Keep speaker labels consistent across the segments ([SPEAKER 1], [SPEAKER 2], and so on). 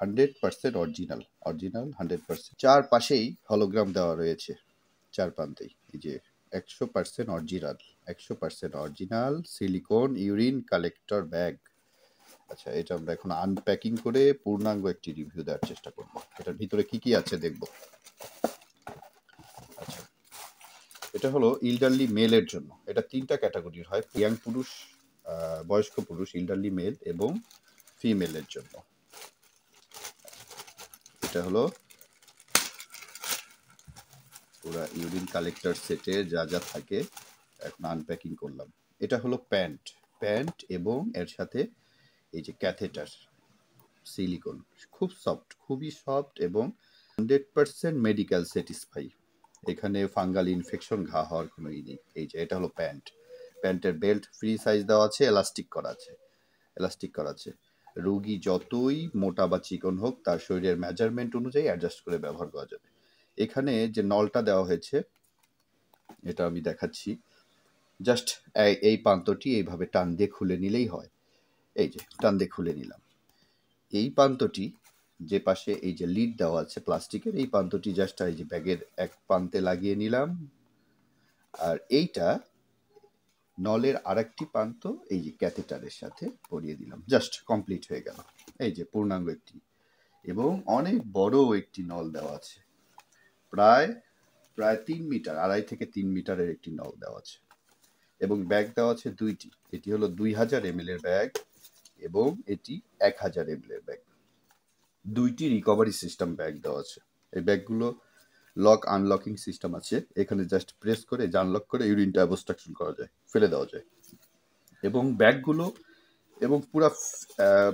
[SPEAKER 1] 100% original, original 100%। চারপাশেই hologram দেওয়া রয়েছে, চার প্রান্তেই। এই যে 100% original, 100% original silicone urine collector bag. আচ্ছা, এটা আমরা এখন আনপ্যাকিং করে পূর্ণাঙ্গ একটি রিভিউ দেওয়ার চেষ্টা করব। এটার ভিতরে কি কি আছে দেখব। আচ্ছা, এটা হলো ইল্ডারলি মেলের জন্য। এটা 3টা ক্যাটাগরির হয়, ইয়াং পুরুষ, বয়স্ক পুরুষ, ইল্ডারলি মেল এবং ফিমেলের জন্য। এটা হলো পুরা ইউরিন কালেক্টর সেটে যা যা থাকে, এখন আনপ্যাকিং করলাম। এটা হলো প্যান্ট, প্যান্ট এবং এর সাথে এই যে ক্যাথেটার সিলিকন, খুব সফট, খুবই সফট এবং 100% মেডিকেল স্যাটিসফাই। এখানে ফাঙ্গাল ইনফেকশন, ঘা হওয়ার কোনো ই নেই। এই যে এটা হলো প্যান্ট, প্যান্টের বেল্ট ফ্রি সাইজ দেওয়া আছে, এলাস্টিক করা আছে, এলাস্টিক করা আছে। রোগী যতই মোটা বা চিকন হোক তার শরীরের মেজারমেন্ট অনুযায়ী অ্যাডজাস্ট করে ব্যবহার করা যাবে। এখানে যে নলটা দেওয়া হয়েছে এটা আমি দেখাচ্ছি, জাস্ট এই প্রান্তটি এইভাবে টান দিয়ে খুলে নিলেই হয়। এই যে টান দিয়ে খুলে নিলাম। এই প্রান্তটি যে পাশে এই যে লিড দেওয়া আছে প্লাস্টিকের, এই প্রান্তটি জাস্ট এই যে ব্যাগের এক প্রান্তে লাগিয়ে নিলাম, আর এইটা নলের আরেকটি প্রান্ত এই যে ক্যাথেটারের সাথে পরিয়ে দিলাম, জাস্ট কমপ্লিট হয়ে গেল। এই যে পূর্ণাঙ্গ একটি এবং অনেক বড় একটি নল দেওয়া আছে, প্রায় 3 মিটার, 2.5 থেকে 3 মিটারের একটি নল দেওয়া আছে এবং ব্যাগ দেওয়া আছে দুইটি। এটি হলো 2000 ml এর ব্যাগ এবং এটি 1000 ml এর ব্যাগ। দুইটি রিকভারি সিস্টেম ব্যাগ দেওয়া আছে। এই ব্যাগগুলো লক আনলকিং সিস্টেম আছে, এখানে জাস্ট প্রেস করে আনলক করে ইউরিনটা অ্যাবস্ট্রাকশন করা যায়, ফেলে দেওয়া যায়। এবং ব্যাগগুলো এবং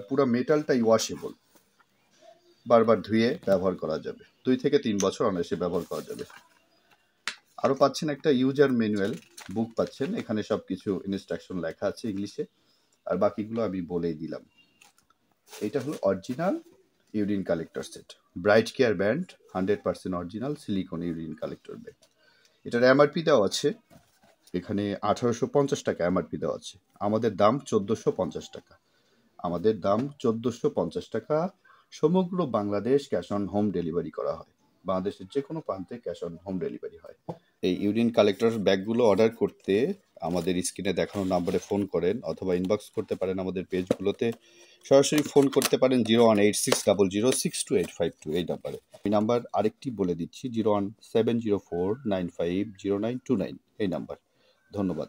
[SPEAKER 1] পুরা মেটালটাই ওয়াশেবল, বারবার ধুয়ে ব্যবহার করা যাবে, 2 থেকে 3 বছর অনায়াসে ব্যবহার করা যাবে। আরও পাচ্ছেন একটা ইউজার ম্যানুয়াল বুক পাচ্ছেন, এখানে সব কিছু ইনস্ট্রাকশন লেখা আছে ইংলিশে, আর বাকিগুলো আমি বলেই দিলাম। এটা হলো original urine collector set, bright care band 100% original silicone urine collector bag. এটার এমআরপি দেওয়া আছে এখানে 1850 টাকা এমআরপি দেওয়া আছে, আমাদের দাম 1450 টাকা, আমাদের দাম 1450 টাকা। সমগ্র Bangladesh cash on home delivery করা হয়, বাংলাদেশের যে কোনো প্রান্তে ক্যাশ অন হোম ডেলিভারি হয়। এই ইউরিন কালেক্টর ব্যাগগুলো অর্ডার করতে আমাদের স্ক্রিনে দেখানো নাম্বারে ফোন করেন অথবা ইনবক্স করতে পারেন আমাদের পেজগুলোতে, সরাসরি ফোন করতে পারেন 01860062852 এই নাম্বারে। এই নাম্বার আরেকটি বলে দিচ্ছি, 01704950929 এই নাম্বার। ধন্যবাদ।